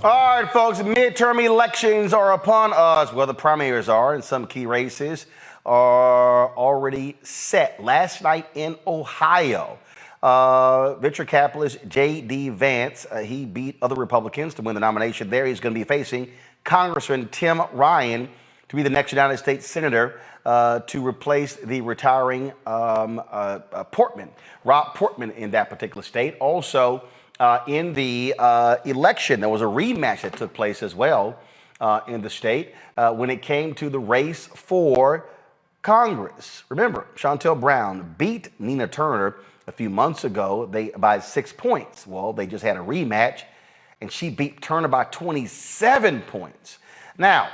All right, folks, midterm elections are upon us. Well, the primaries are, and some key races are already set. Last night in Ohio, venture capitalist J.D. Vance, he beat other Republicans to win the nomination there. He's going to be facing Congressman Tim Ryan to be the next United States Senator to replace the retiring Portman, Rob Portman in that particular state. Also, in the election, there was a rematch that took place as well in the state when it came to the race for Congress. Remember, Shontel Brown beat Nina Turner a few months ago by 6 points. Well, they just had a rematch, and she beat Turner by 27 points. Now,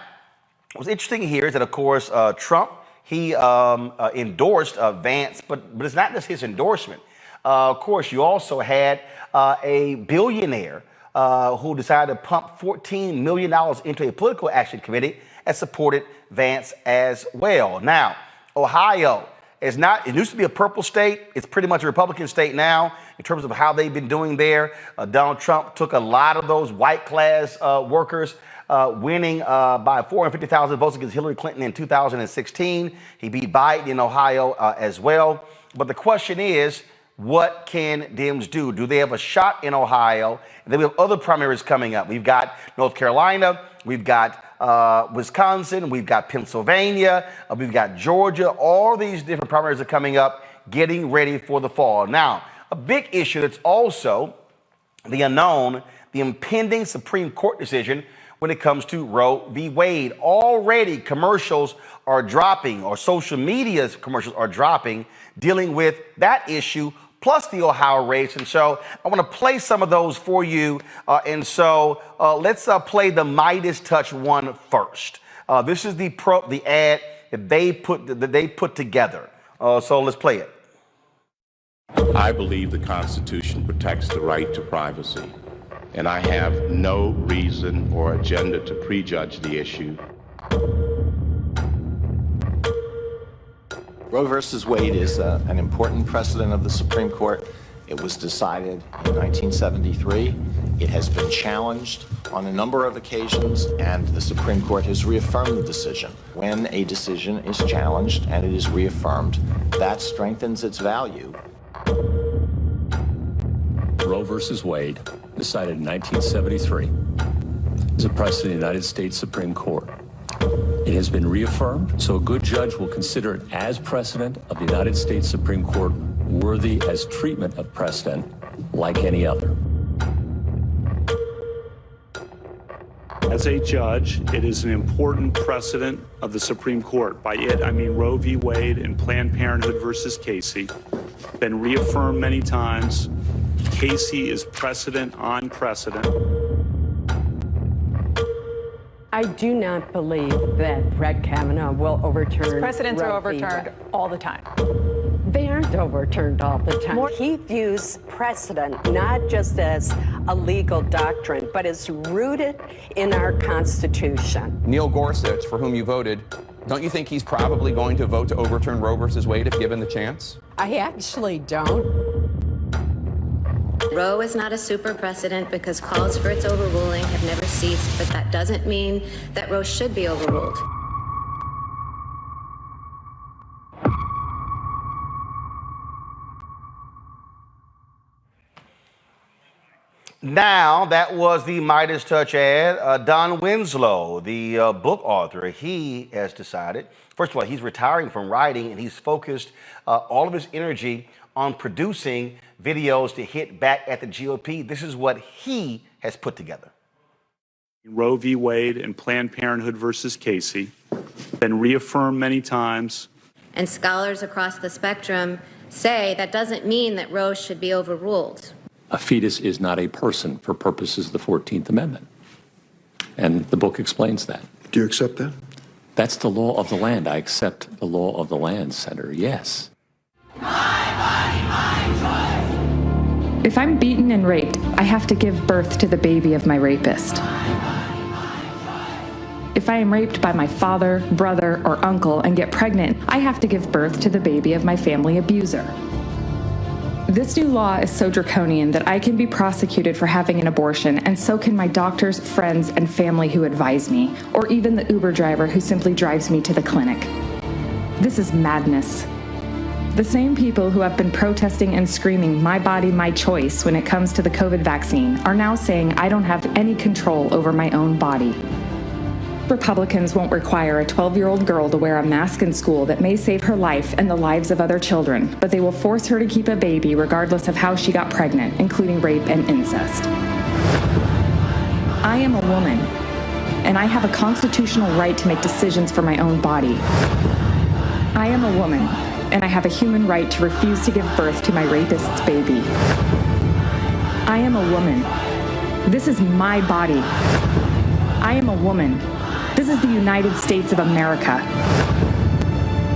what's interesting here is that, of course, Trump, he endorsed Vance, but it's not just his endorsement. Of course, you also had a billionaire who decided to pump $14 million into a political action committee that supported Vance as well. Now, Ohio is not, it used to be a purple state. It's pretty much a Republican state now in terms of how they've been doing there. Donald Trump took a lot of those white class workers, winning by 450,000 votes against Hillary Clinton in 2016. He beat Biden in Ohio as well. But the question is, what can Dems do? Do they have a shot in Ohio? And then we have other primaries coming up. We've got North Carolina, we've got Wisconsin, we've got Pennsylvania, we've got Georgia. All these different primaries are coming up, getting ready for the fall. Now, a big issue that's also the unknown, the impending Supreme Court decision when it comes to Roe v. Wade. Already commercials are dropping, or social media commercials are dropping, dealing with that issue, plus the Ohio race. And so I want to play some of those for you. Let's play the Midas Touch one first. This is the ad that they put together. So let's play it. I believe the Constitution protects the right to privacy, and I have no reason or agenda to prejudge the issue. Roe versus Wade is an important precedent of the Supreme Court. It was decided in 1973. It has been challenged on a number of occasions, and the Supreme Court has reaffirmed the decision. When a decision is challenged and it is reaffirmed, that strengthens its value. Roe versus Wade, decided in 1973, is a precedent of the United States Supreme Court. It has been reaffirmed, so a good judge will consider it as precedent of the United States Supreme Court, worthy as treatment of precedent like any other. As a judge, it is an important precedent of the Supreme Court. By it, I mean Roe v. Wade and Planned Parenthood versus Casey. Been reaffirmed many times. Casey is precedent on precedent. I do not believe that Brett Kavanaugh will overturn. Precedents Roe are v. overturned Wade. all the time. They aren't overturned all the time. He views precedent not just as a legal doctrine, but as rooted in our Constitution. Neil Gorsuch, for whom you voted, don't you think he's probably going to vote to overturn Roe versus Wade if given the chance? I actually don't. Roe is not a super precedent because calls for its overruling have never ceased, but that doesn't mean that Roe should be overruled. Now, that was the Midas Touch ad. Don Winslow, the book author, he has decided, first of all, he's retiring from writing, and he's focused all of his energy on producing videos to hit back at the GOP. This is what he has put together. Roe v. Wade and Planned Parenthood versus Casey. Been reaffirmed many times. And scholars across the spectrum say that doesn't mean that Roe should be overruled. A fetus is not a person for purposes of the 14th Amendment. And the book explains that. Do you accept that? That's the law of the land. I accept the law of the land, Senator, yes. If I'm beaten and raped, I have to give birth to the baby of my rapist. If I am raped by my father, brother, or uncle and get pregnant, I have to give birth to the baby of my family abuser. This new law is so draconian that I can be prosecuted for having an abortion, and so can my doctors, friends, and family who advise me, or even the Uber driver who simply drives me to the clinic. This is madness. The same people who have been protesting and screaming, "My body, my choice," when it comes to the COVID vaccine, are now saying I don't have any control over my own body. Republicans won't require a 12-year-old girl to wear a mask in school that may save her life and the lives of other children, but they will force her to keep a baby regardless of how she got pregnant, including rape and incest. I am a woman, and I have a constitutional right to make decisions for my own body. I am a woman, and I have a human right to refuse to give birth to my rapist's baby. I am a woman. This is my body. I am a woman. This is the United States of America.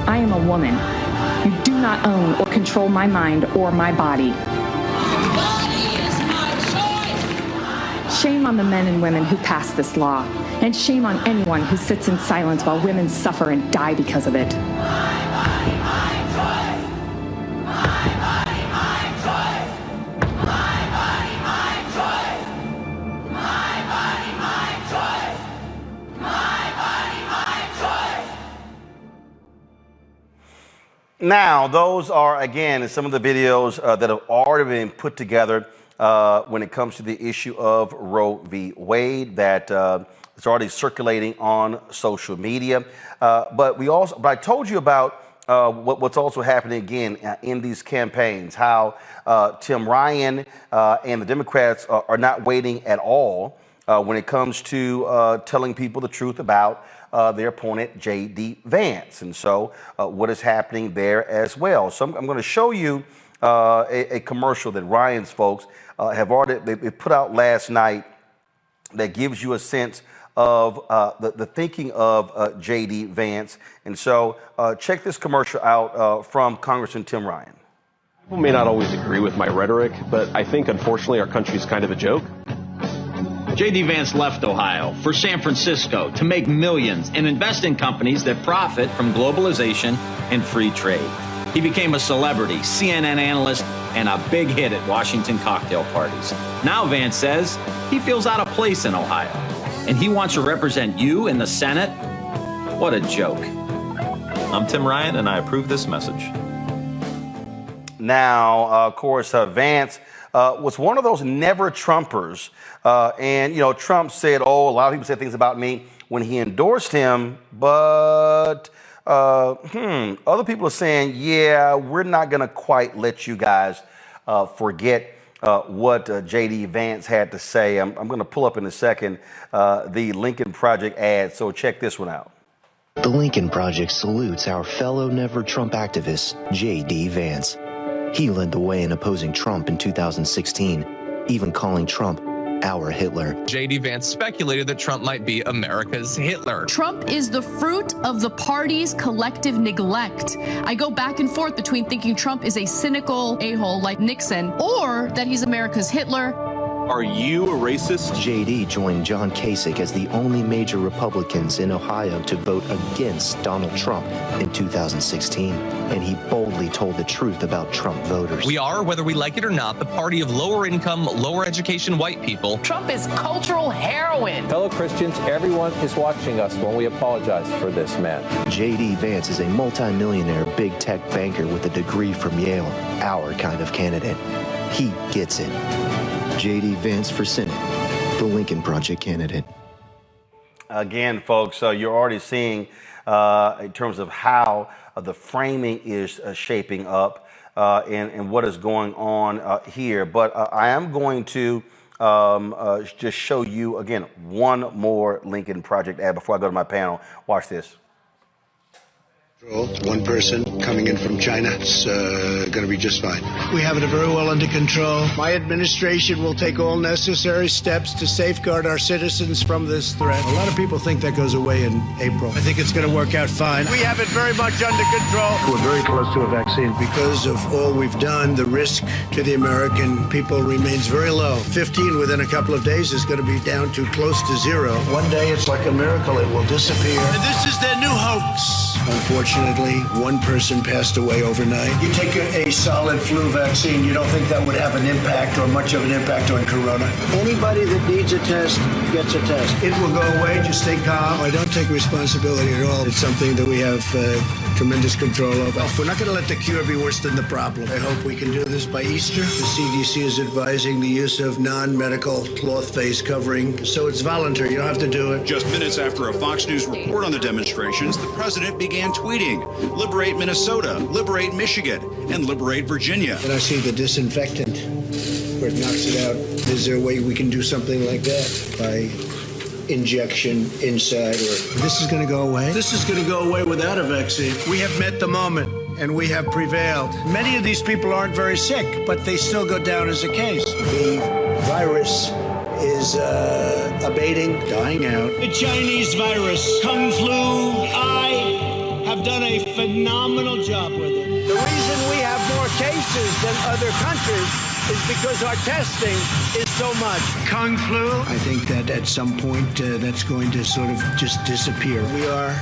I am a woman. You do not own or control my mind or my body. My body is my choice. Shame on the men and women who passed this law, and shame on anyone who sits in silence while women suffer and die because of it. Now, those are, again, some of the videos that have already been put together when it comes to the issue of Roe v. Wade that is already circulating on social media. But I told you about what's also happening again in these campaigns, how Tim Ryan and the Democrats are not waiting at all when it comes to telling people the truth about their opponent, J.D. Vance. And so what is happening there as well. So I'm going to show you a commercial that Ryan's folks have already they put out last night that gives you a sense of the thinking of J.D. Vance. And so check this commercial out from Congressman Tim Ryan. People may not always agree with my rhetoric, but I think, unfortunately, our country is kind of a joke. J.D. Vance left Ohio for San Francisco to make millions and invest in companies that profit from globalization and free trade. He became a celebrity, CNN analyst, and a big hit at Washington cocktail parties. Now Vance says he feels out of place in Ohio, and he wants to represent you in the Senate? What a joke. I'm Tim Ryan, and I approve this message. Now, of course, Vance was one of those never Trumpers. And, you know, Trump said, oh, a lot of people said things about me when he endorsed him. But other people are saying, yeah, we're not going to quite let you guys forget what J.D. Vance had to say. I'm going to pull up in a second the Lincoln Project ad. So check this one out. The Lincoln Project salutes our fellow never Trump activist, J.D. Vance. He led the way in opposing Trump in 2016, even calling Trump our Hitler. J.D. Vance speculated that Trump might be America's Hitler. Trump is the fruit of the party's collective neglect. I go back and forth between thinking Trump is a cynical a-hole like Nixon or that he's America's Hitler. Are you a racist? J.D. joined John Kasich as the only major Republicans in Ohio to vote against Donald Trump in 2016, and he boldly told the truth about Trump voters. We are, whether we like it or not, the party of lower income, lower education white people. Trump is cultural heroin. Fellow Christians, everyone is watching us when we apologize for this man. J.D. Vance is a multimillionaire big tech banker with a degree from Yale, our kind of candidate. He gets it. J.D. Vance for Senate, the Lincoln Project candidate. Again, folks, you're already seeing in terms of how the framing is shaping up and what is going on here. But I am going to just show you, again, one more Lincoln Project ad before I go to my panel. Watch this. One person coming in from China. It's going to be just fine. We have it very well under control. My administration will take all necessary steps to safeguard our citizens from this threat. A lot of people think that goes away in April. I think it's going to work out fine. We have it very much under control. We're very close to a vaccine. Because of all we've done, the risk to the American people remains very low. 15 within a couple of days is going to be down to close to zero. One day it's like a miracle. It will disappear. And this is their new hoax. Unfortunately, Unfortunately, one person passed away overnight. You take a solid flu vaccine, you don't think that would have an impact or much of an impact on corona? Anybody that needs a test gets a test. It will go away. Just stay calm. I don't take responsibility at all. It's something that we have tremendous control over. We're not going to let the cure be worse than the problem. I hope we can do this by Easter. The CDC is advising the use of non-medical cloth face covering, so it's voluntary. You don't have to do it. Just minutes after a Fox News report on the demonstrations, the president began tweeting, "Liberate Minnesota, liberate Michigan, and liberate Virginia." And I see the disinfectant where it knocks it out. Is there a way we can do something like that by injection inside? Or this is going to go away? This is going to go away without a vaccine. We have met the moment, and we have prevailed. Many of these people aren't very sick, but they still go down as a case. The virus is abating, dying out. The Chinese virus, Kung Flu, I have done a phenomenal job with it. The reason we have more cases than other countries is because our testing is so much. Kung Flu, I think that at some point that's going to sort of just disappear. We are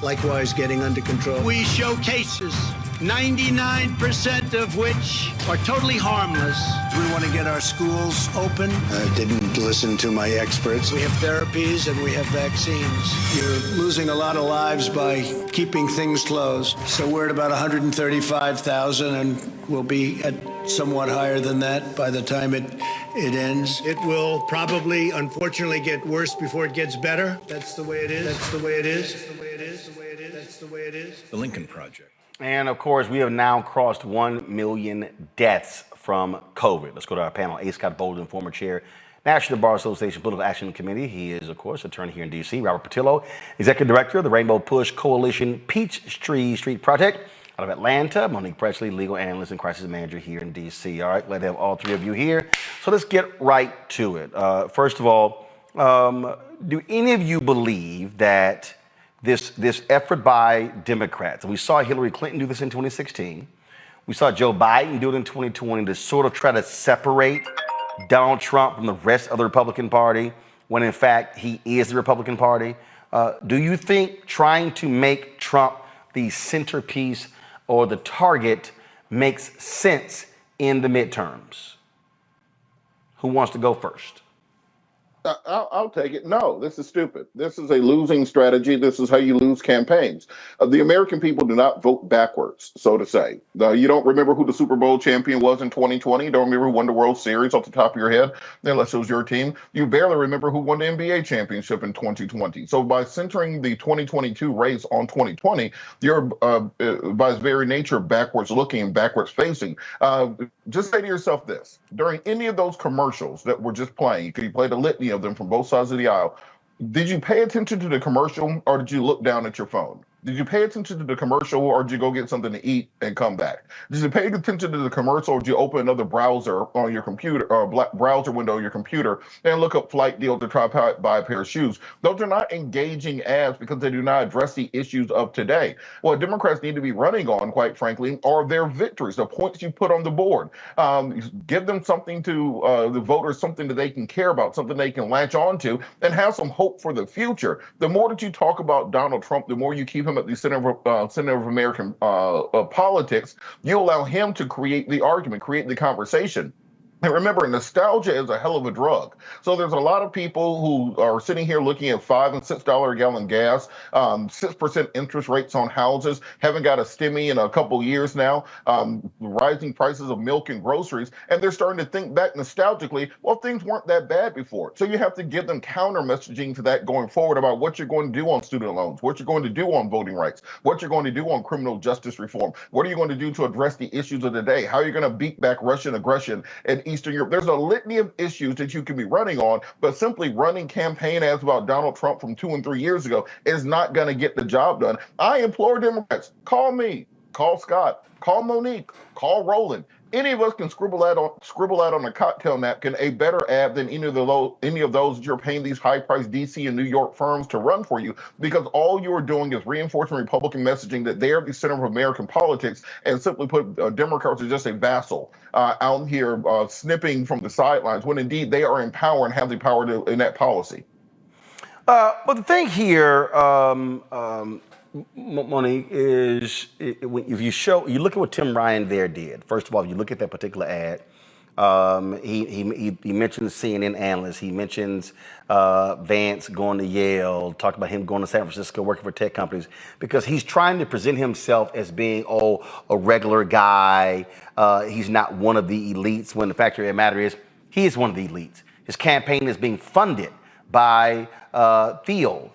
likewise getting under control. We show cases, 99% of which are totally harmless. We want to get our schools open. I didn't listen to my experts. We have therapies and we have vaccines. You're losing a lot of lives by keeping things closed. So we're at about 135,000 and we'll be at somewhat higher than that by the time it ends. It will probably, unfortunately, get worse before it gets better. That's the way it is. That's the way it is. That's the way it is. That's the way it is. The Lincoln Project. And of course, we have now crossed 1 million deaths from COVID. Let's go to our panel. A. Scott Bolden, former chair, National Bar Association Political Action Committee. He is, of course, attorney here in D.C. Robert Patillo, executive director of the Rainbow Push Coalition Peachtree Street Project out of Atlanta. Monique Presley, legal analyst and crisis manager here in D.C. All right, glad to have all three of you here. So let's get right to it. First of all, do any of you believe that this effort by Democrats, and we saw Hillary Clinton do this in 2016, we saw Joe Biden do it in 2020 to sort of try to separate Donald Trump from the rest of the Republican Party, when in fact he is the Republican Party. Do you think trying to make Trump the centerpiece or the target makes sense in the midterms? Who wants to go first? I'll take it. No, this is stupid. This is a losing strategy. This is how you lose campaigns. The American people do not vote backwards, so to say. You don't remember who the Super Bowl champion was in 2020. You don't remember who won the World Series off the top of your head, unless it was your team. You barely remember who won the NBA championship in 2020. So by centering the 2022 race on 2020, you're, by its very nature, backwards looking and backwards facing. Just say to yourself this. During any of those commercials that were just playing, you played a litany of them from both sides of the aisle. Did you pay attention to the commercial or did you look down at your phone? Did you pay attention to the commercial or did you go get something to eat and come back? Did you pay attention to the commercial or did you open another browser on your computer or browser window on your computer and look up flight deals to try to buy a pair of shoes? Those are not engaging ads because they do not address the issues of today. What Democrats need to be running on, quite frankly, are their victories, the points you put on the board. Give them something to the voters, something that they can care about, something they can latch on to, and have some hope for the future. The more that you talk about Donald Trump, the more you keep him at the center of American politics, you allow him to create the argument, create the conversation. And remember, nostalgia is a hell of a drug. So there's a lot of people who are sitting here looking at $5 and $6 a gallon gas, 6% interest rates on houses, haven't got a stimmy in a couple years now, rising prices of milk and groceries, and they're starting to think back nostalgically, well, things weren't that bad before. So you have to give them counter messaging to that going forward about what you're going to do on student loans, what you're going to do on voting rights, what you're going to do on criminal justice reform, what are you going to do to address the issues of the day, how are you going to beat back Russian aggression and Eastern Europe. There's a litany of issues that you can be running on, but simply running campaign ads about Donald Trump from 2 and 3 years ago is not going to get the job done. I implore Democrats, call me, call Scott, call Monique, call Roland. Any of us can scribble out on a cocktail napkin a better ad than any of those that you're paying these high-priced D.C. and New York firms to run for you, because all you are doing is reinforcing Republican messaging that they are the center of American politics, and simply put, Democrats are just a vassal out here snipping from the sidelines, when indeed they are in power and have the power to enact policy. But the thing here, Monique, if you look at what Tim Ryan there did. First of all, if you look at that particular ad, he mentions CNN analysts. He mentions Vance going to Yale. Talked about him going to San Francisco, working for tech companies, because he's trying to present himself as being a regular guy. He's not one of the elites. When the fact of the matter is, he is one of the elites. His campaign is being funded by Theo,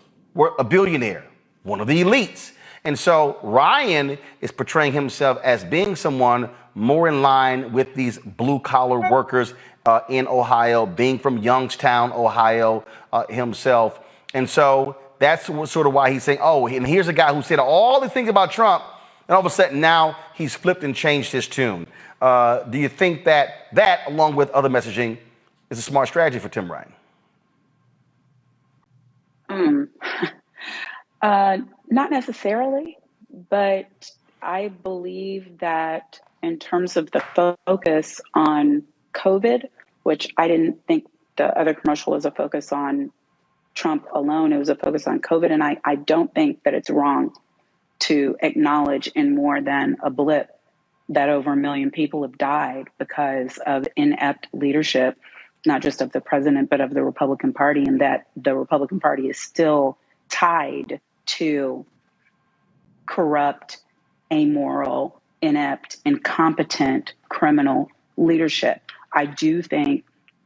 a billionaire, one of the elites. And so Ryan is portraying himself as being someone more in line with these blue-collar workers in Ohio, being from Youngstown, Ohio himself. And so that's sort of why he's saying, oh, and here's a guy who said all the things about Trump, and all of a sudden now he's flipped and changed his tune. Do you think that, along with other messaging, is a smart strategy for Tim Ryan? Not necessarily, but I believe that in terms of the focus on COVID, which I didn't think the other commercial was a focus on Trump alone, it was a focus on COVID. And I don't think that it's wrong to acknowledge in more than a blip that over 1 million people have died because of inept leadership, not just of the president, but of the Republican Party, and that the Republican Party is still tied to corrupt, amoral, inept, incompetent criminal leadership. I do think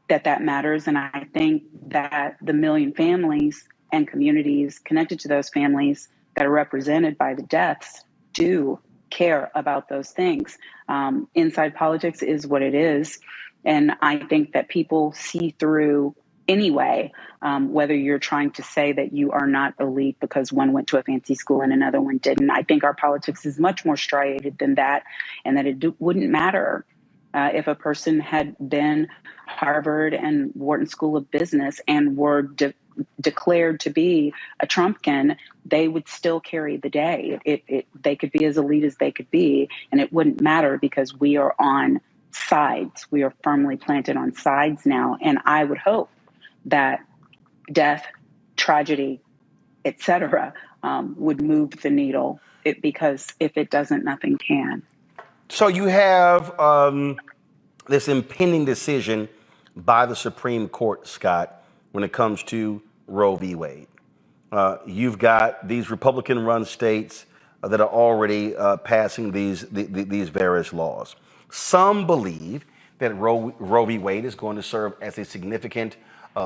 that that matters, and I think that the 1 million families and communities connected to those families that are represented by the deaths do care about those things. Inside politics is what it is, and I think that people see through anyway, whether you're trying to say that you are not elite because one went to a fancy school and another one didn't. I think our politics is much more striated than that, and that it wouldn't matter if a person had been Harvard and Wharton School of Business and were declared to be a Trumpkin, they would still carry the day. They could be as elite as they could be, and it wouldn't matter because we are on sides. We are firmly planted on sides now, and I would hope that death, tragedy, etc., would move the needle, because if it doesn't, nothing can. So you have this impending decision by the Supreme Court, Scott, when it comes to Roe v. Wade. You've got these Republican-run states that are already passing these various laws. Some believe that Roe v. Wade is going to serve as a significant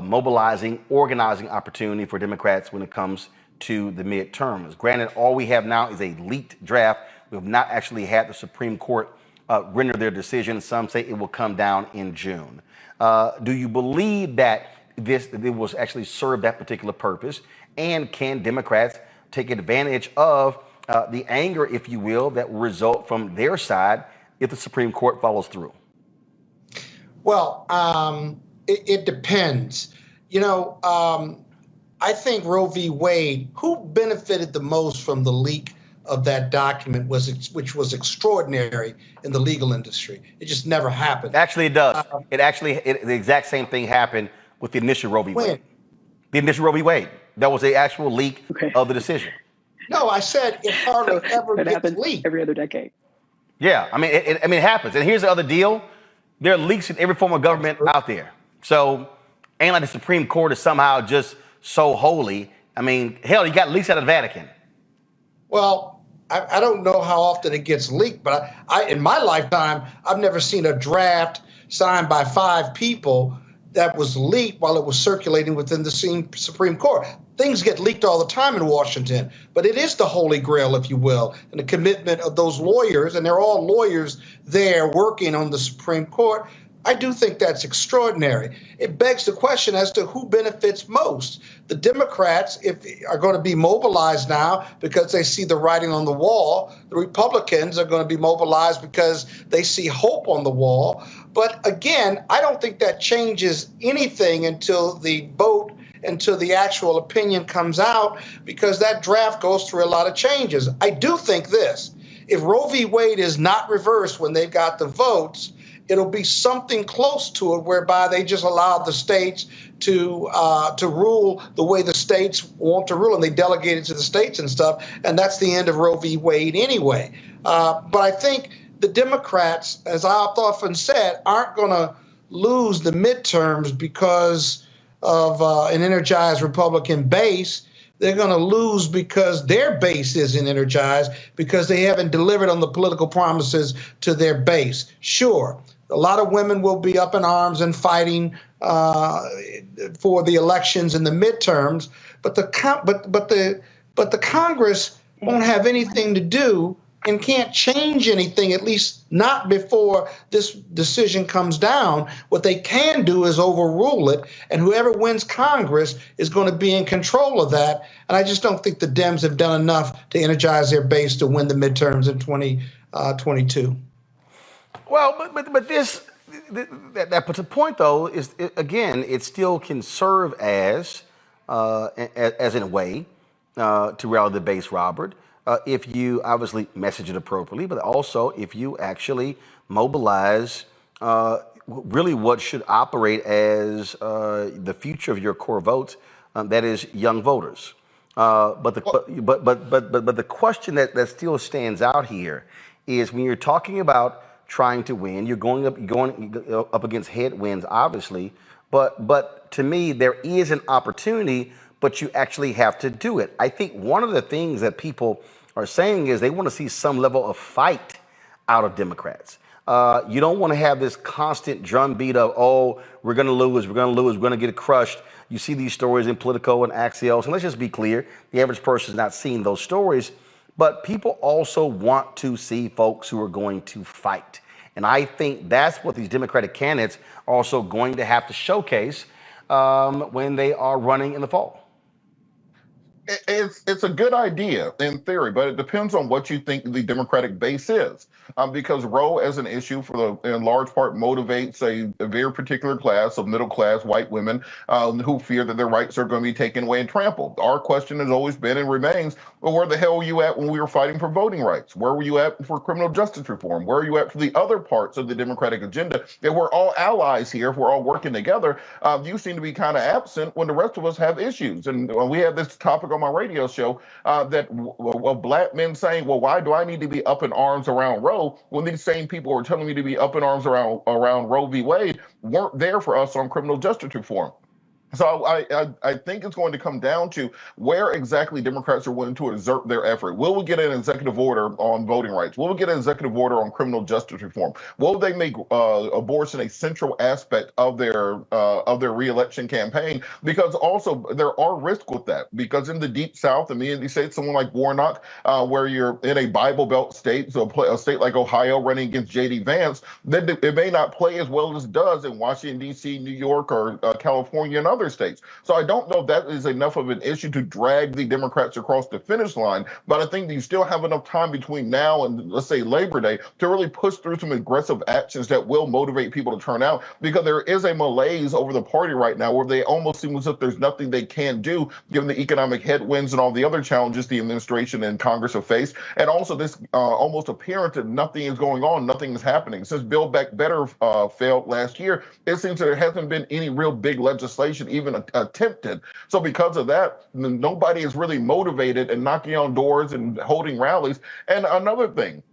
mobilizing, organizing opportunity for Democrats when it comes to the midterms. Granted, all we have now is a leaked draft. We have not actually had the Supreme Court render their decision. Some say it will come down in June. Do you believe that it will actually serve that particular purpose? And can Democrats take advantage of the anger, if you will, that will result from their side if the Supreme Court follows through? Well, it depends. I think Roe v. Wade, who benefited the most from the leak of that document, which was extraordinary in the legal industry. It just never happened. Actually, it does. The exact same thing happened with the initial Roe v. Wade. The initial Roe v. Wade. That was the actual leak of the decision. No, I said it hardly ever gets leaked. Every other decade. Yeah, it happens. And here's the other deal. There are leaks in every form of government out there. So ain't like the Supreme Court is somehow just so holy. Hell, you got leaks out of the Vatican. Well, I don't know how often it gets leaked, but I in my lifetime, I've never seen a draft signed by 5 people that was leaked while it was circulating within the Supreme Court. Things get leaked all the time in Washington, but it is the holy grail, if you will, and the commitment of those lawyers, and they're all lawyers there working on the Supreme Court. I do think that's extraordinary. It begs the question as to who benefits most. The Democrats are going to be mobilized now because they see the writing on the wall. The Republicans are going to be mobilized because they see hope on the wall. But again, I don't think that changes anything until the vote, until the actual opinion comes out, because that draft goes through a lot of changes. I do think this: if Roe v. Wade is not reversed when they've got the votes, it'll be something close to it, whereby they just allow the states to rule the way the states want to rule, and they delegate it to the states and stuff. And that's the end of Roe v. Wade anyway. But I think the Democrats, as I've often said, aren't going to lose the midterms because of an energized Republican base. They're going to lose because their base isn't energized, because they haven't delivered on the political promises to their base. Sure, a lot of women will be up in arms and fighting for the elections and the midterms, but the Congress won't have anything to do and can't change anything, at least not before this decision comes down. What they can do is overrule it, and whoever wins Congress is going to be in control of that. And I just don't think the Dems have done enough to energize their base to win the midterms in 2022. Well, but that puts a point, though, is again, it still can serve as in a way to rally the base, Robert. If you obviously message it appropriately, but also if you actually mobilize really what should operate as the future of your core votes, that is young voters. But the question that still stands out here is when you're talking about trying to win, you're going up against headwinds, obviously. But to me, there is an opportunity, but you actually have to do it. I think one of the things that people are saying is they want to see some level of fight out of Democrats. You don't want to have this constant drumbeat of, oh, we're going to lose, we're going to get crushed. You see these stories in Politico and Axios, and let's just be clear, the average person is not seeing those stories, but people also want to see folks who are going to fight. And I think that's what these Democratic candidates are also going to have to showcase when they are running in the fall. It's a good idea in theory, but it depends on what you think the Democratic base is. Because Roe as an issue in large part motivates a very particular class of middle class white women who fear that their rights are going to be taken away and trampled. Our question has always been and remains, well, where the hell were you at when we were fighting for voting rights? Where were you at for criminal justice reform? Where are you at for the other parts of the Democratic agenda? That we're all allies here, if we're all working together. You seem to be kind of absent when the rest of us have issues. And we had this topic on my radio show that black men saying, well, why do I need to be up in arms around Roe when these same people who are telling me to be up in arms around Roe v. Wade weren't there for us on criminal justice reform? So I think it's going to come down to where exactly Democrats are willing to exert their effort. Will we get an executive order on voting rights? Will we get an executive order on criminal justice reform? Will they make abortion a central aspect of their reelection campaign? Because also there are risks with that. Because in the Deep South, I mean, you say someone like Warnock, where you're in a Bible Belt state, so a state like Ohio running against J.D. Vance, then it may not play as well as it does in Washington, D.C., New York, or California, and other states. So I don't know if that is enough of an issue to drag the Democrats across the finish line, but I think you still have enough time between now and, let's say, Labor Day to really push through some aggressive actions that will motivate people to turn out, because there is a malaise over the party right now where they almost seem as if there's nothing they can do given the economic headwinds and all the other challenges the administration and Congress have faced, and also this almost appearance that nothing is going on, nothing is happening. Since Build Back Better failed last year, it seems that there hasn't been any real big legislation even attempted. So because of that, nobody is really motivated and knocking on doors and holding rallies. And another thing,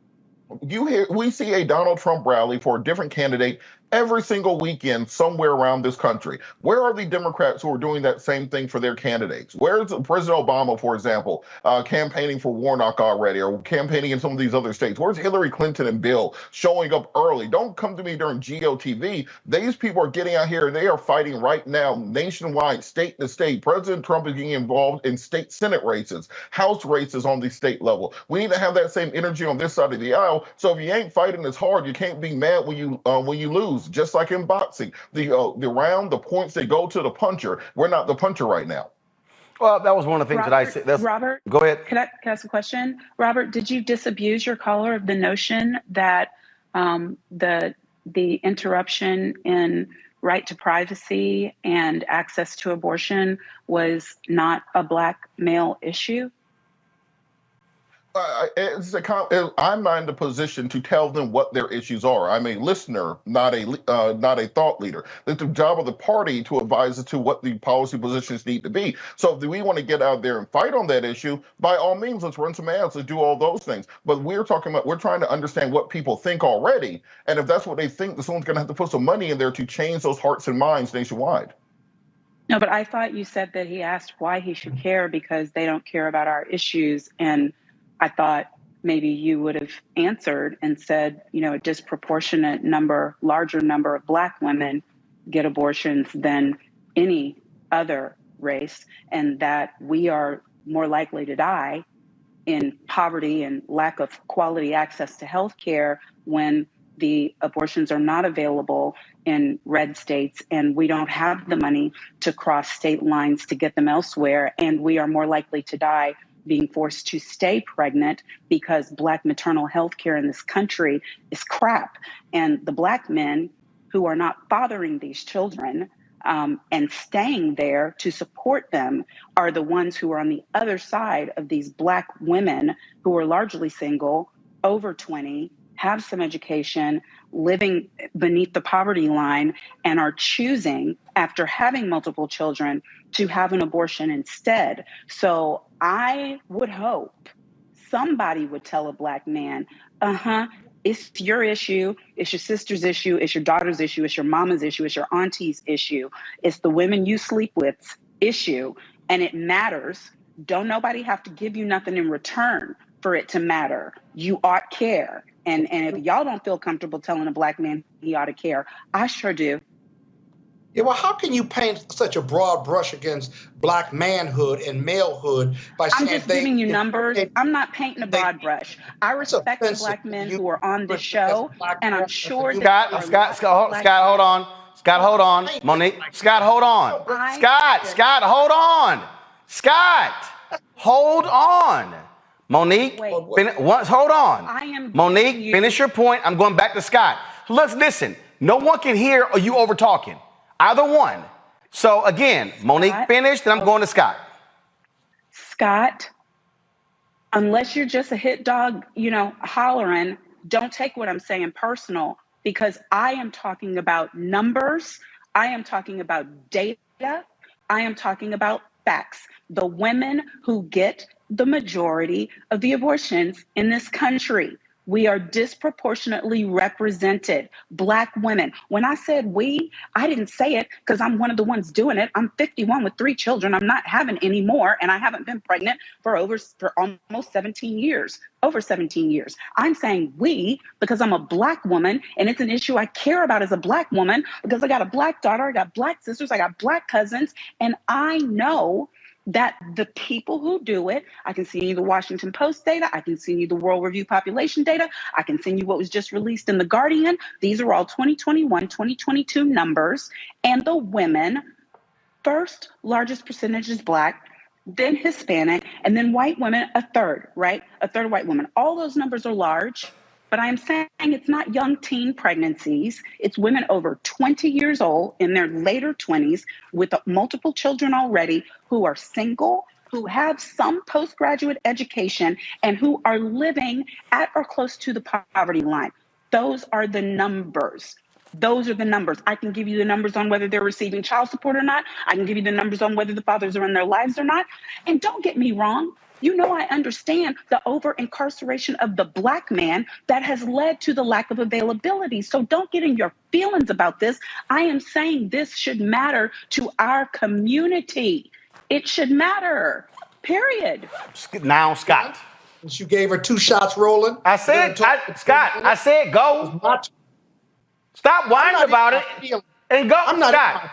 we see a Donald Trump rally for a different candidate every single weekend somewhere around this country. Where are the Democrats who are doing that same thing for their candidates? Where's President Obama, for example, campaigning for Warnock already, or campaigning in some of these other states? Where's Hillary Clinton and Bill showing up early? Don't come to me during GOTV. These people are getting out here. They are fighting right now nationwide, state to state. President Trump is getting involved in state Senate races, House races on the state level. We need to have that same energy on this side of the aisle. So if you ain't fighting as hard, you can't be mad when you lose. Just like in boxing, the round, the points, they go to the puncher. We're not the puncher right now. Well, that was one of the things that I said. Robert, go ahead. Can I ask a question? Robert, did you disabuse your caller of the notion that the interruption in right to privacy and access to abortion was not a Black male issue? I'm not in the position to tell them what their issues are. I'm a listener, not a thought leader. It's the job of the party to advise us to what the policy positions need to be. So if we want to get out there and fight on that issue, by all means, let's run some ads, let's do all those things. But we're trying to understand what people think already, and if that's what they think, someone's going to have to put some money in there to change those hearts and minds nationwide. No, but I thought you said that he asked why he should care because they don't care about our issues. And I thought maybe you would have answered and said, a disproportionate larger number of Black women get abortions than any other race, and that we are more likely to die in poverty and lack of quality access to health care when the abortions are not available in red states and we don't have the money to cross state lines to get them elsewhere. And we are more likely to die being forced to stay pregnant because Black maternal health care in this country is crap. And the Black men who are not fathering these children and staying there to support them are the ones who are on the other side of these Black women who are largely single, over 20, have some education, living beneath the poverty line, and are choosing, after having multiple children, to have an abortion instead. So I would hope somebody would tell a Black man, it's your issue, it's your sister's issue, it's your daughter's issue, it's your mama's issue, it's your auntie's issue, it's the women you sleep with's issue, and it matters. Don't nobody have to give you nothing in return for it to matter. You ought care. And if y'all don't feel comfortable telling a Black man he ought to care, I sure do. Yeah, well, how can you paint such a broad brush against Black manhood and malehood by saying I'm just giving you numbers. I'm not painting a broad brush. I respect the Black men who are on this show, and I'm sure that Scott, hold on. Scott, hold on. Monique, Scott, hold on. Scott, hold on. Scott, hold on. Monique, hold on. Monique, finish your point. I'm going back to Scott. Listen, no one can hear or you over talking. Either one. So again, Monique finished, then I'm going to Scott. Scott, unless you're just a hit dog, hollering, don't take what I'm saying personal, because I am talking about numbers. I am talking about data. I am talking about facts. The women who get the majority of the abortions in this country. We are disproportionately represented. Black women. When I said we, I didn't say it because I'm one of the ones doing it. I'm 51 with 3 children. I'm not having any more, and I haven't been pregnant for almost 17 years, over 17 years. I'm saying we because I'm a Black woman, and it's an issue I care about as a Black woman because I got a Black daughter, I got Black sisters, I got Black cousins, and I know that the people who do it, I can send you the Washington Post data, I can send you the World Review population data, I can send you what was just released in The Guardian. These are all 2021, 2022 numbers. And the women, first largest percentage is Black, then Hispanic, and then white women, a third, right? A third of white women. All those numbers are large. But I'm saying it's not young teen pregnancies. It's women over 20 years old in their later 20s with multiple children already who are single, who have some postgraduate education, and who are living at or close to the poverty line. Those are the numbers. Those are the numbers. I can give you the numbers on whether they're receiving child support or not. I can give you the numbers on whether the fathers are in their lives or not. And don't get me wrong. I understand the over-incarceration of the Black man that has led to the lack of availability. So don't get in your feelings about this. I am saying this should matter to our community. It should matter, period. Now, Scott. You gave her 2 shots, Roland. I said, Scott, I said go. Stop whining about it and go.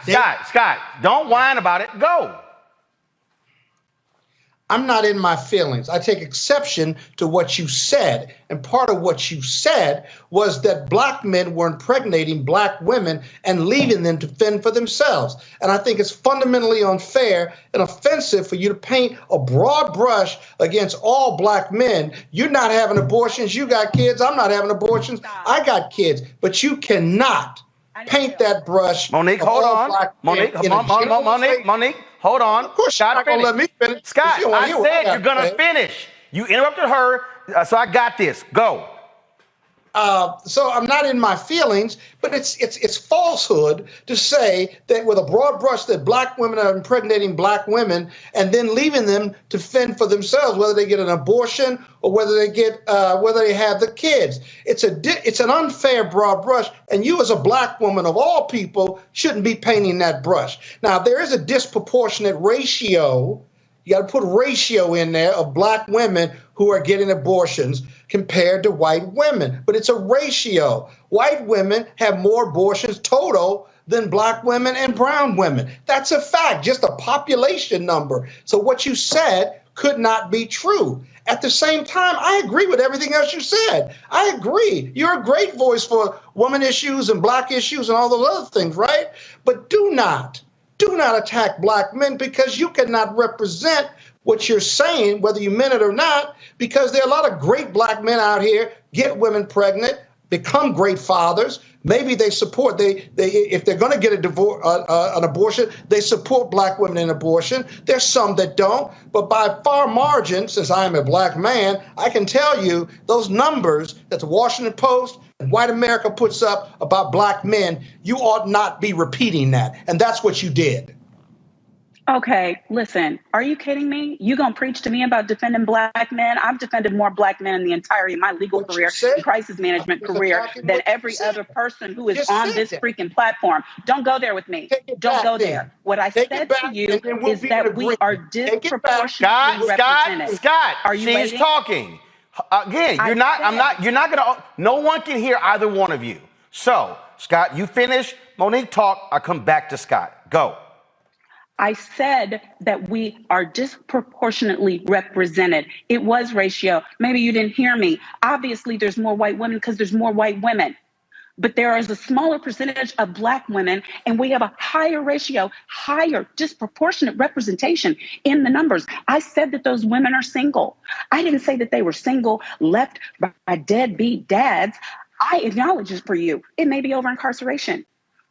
Scott, don't whine about it. Go. I'm not in my feelings. I take exception to what you said. And part of what you said was that Black men were impregnating Black women and leaving them to fend for themselves. And I think it's fundamentally unfair and offensive for you to paint a broad brush against all Black men. You're not having abortions. You got kids. I'm not having abortions. I got kids. But you cannot paint that brush. Monique, hold on. Monique, hold on. Of course, Scott, you're not going to let me finish. Scott, I said you're going to finish. You interrupted her, so I got this. Go. So I'm not in my feelings, but it's falsehood to say that with a broad brush that black women are impregnating black women and then leaving them to fend for themselves, whether they get an abortion or whether they get whether they have the kids. It's an unfair broad brush, and you as a black woman of all people shouldn't be painting that brush. Now there is a disproportionate ratio. You got to put ratio in there of black women who are getting abortions compared to white women. But it's a ratio. White women have more abortions total than black women and brown women. That's a fact, just a population number. So what you said could not be true. At the same time, I agree with everything else you said. I agree. You're a great voice for women issues and black issues and all those other things, right? But do not attack black men, because you cannot represent what you're saying, whether you meant it or not, because there are a lot of great black men out here, get women pregnant, become great fathers. Maybe they support, if they're going to get an abortion, they support black women in abortion. There's some that don't, but by far margin, since I am a black man, I can tell you those numbers that the Washington Post and white America puts up about black men, you ought not be repeating that. And that's what you did. Okay, listen, are you kidding me? You gonna preach to me about defending black men? I've defended more black men in the entirety of my legal career and crisis management career than every other person who is on this freaking platform. Don't go there with me. Don't go there. What I said to you is that we are disproportionately represented. Scott, are you she's waiting? talking. Again, you're not gonna, no one can hear either one of you. So, Scott, you finish. Monique talk. I come back to Scott. Go. I said that we are disproportionately represented. It was ratio. Maybe you didn't hear me. Obviously, there's more white women because there's more white women. But there is a smaller percentage of black women, and we have a higher ratio, higher disproportionate representation in the numbers. I said that those women are single. I didn't say that they were single, left by deadbeat dads. I acknowledge it for you. It may be over incarceration.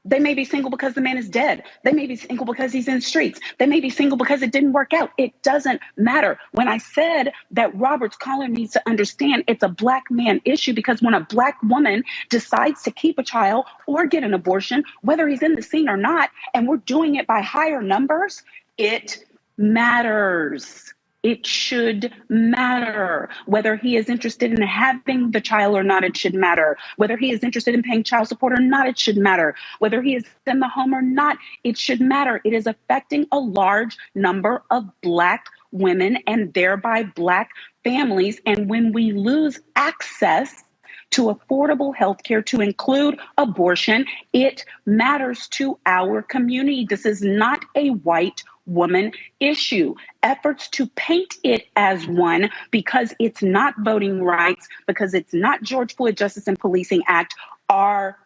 They may be single because the man is dead. They may be single because he's in the streets. They may be single because it didn't work out. It doesn't matter. When I said that Robert's caller needs to understand it's a black man issue, because when a black woman decides to keep a child or get an abortion, whether he's in the scene or not, and we're doing it by higher numbers, it matters. It should matter. Whether he is interested in having the child or not, it should matter. Whether he is interested in paying child support or not, it should matter. Whether he is in the home or not, it should matter. It is affecting a large number of black women and thereby black families. And when we lose access to affordable health care, to include abortion, it matters to our community. This is not a white woman issue. Efforts to paint it as one, because it's not voting rights, because it's not George Floyd Justice and Policing Act, are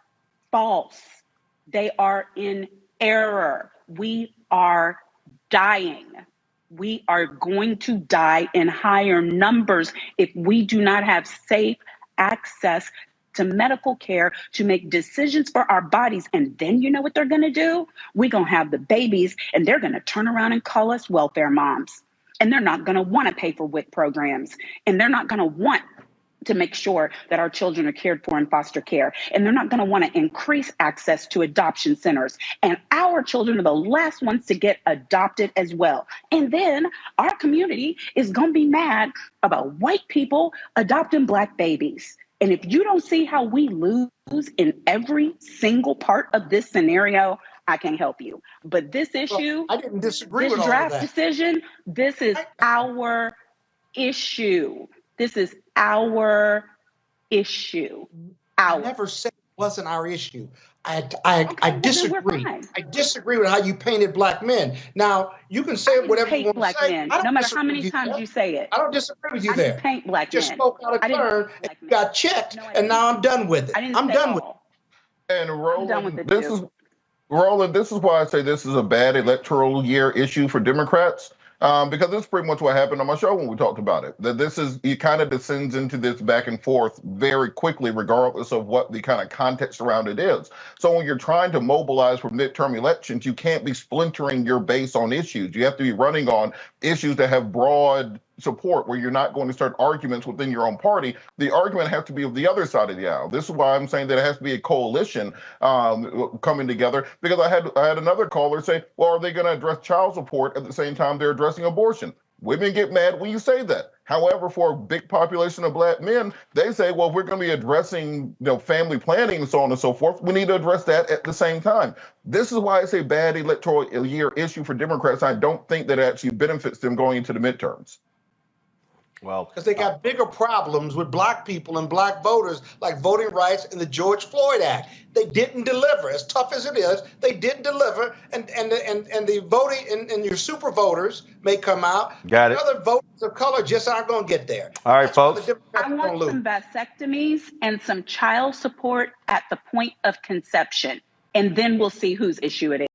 false. They are in error. We are dying. We are going to die in higher numbers if we do not have safe access to medical care to make decisions for our bodies. And then you know what they're going to do? We're going to have the babies, and they're going to turn around and call us welfare moms. And they're not going to want to pay for WIC programs. And they're not going to want to make sure that our children are cared for in foster care. And they're not going to want to increase access to adoption centers. And our children are the last ones to get adopted as well. And then our community is going to be mad about white people adopting black babies. And if you don't see how we lose in every single part of this scenario, I can't help you. But this issue, I didn't disagree this with all of draft that. decision, this is our issue. This is our issue. I never said it wasn't our issue. I disagree. I disagree with how you painted black men. Now, you can say whatever you want to say. Men, no matter how many times you say it. I don't disagree with you there. Paint black just men. spoke out of turn and you got checked, and now I'm done with it. I'm done with it. And Roland, this is why I say this is a bad electoral year issue for Democrats. Because this is pretty much what happened on my show when we talked about it. That it kind of descends into this back and forth very quickly, regardless of what the kind of context around it is. So when you're trying to mobilize for midterm elections, you can't be splintering your base on issues. You have to be running on issues that have broad support, where you're not going to start arguments within your own party. The argument has to be of the other side of the aisle. This is why I'm saying that it has to be a coalition coming together, because I had another caller say, well, are they going to address child support at the same time they're addressing abortion? Women get mad when you say that. However, for a big population of black men, they say, well, if we're going to be addressing family planning and so on and so forth, we need to address that at the same time. This is why it's a bad electoral year issue for Democrats. I don't think that it actually benefits them going into the midterms. Well, because they got bigger problems with black people and black voters, like voting rights and the George Floyd Act. They didn't deliver. As tough as it is, they didn't deliver. And the voting and your super voters may come out. Got it. Other voters of color just aren't going to get there. All right, folks. I want some vasectomies and some child support at the point of conception, and then we'll see whose issue it is.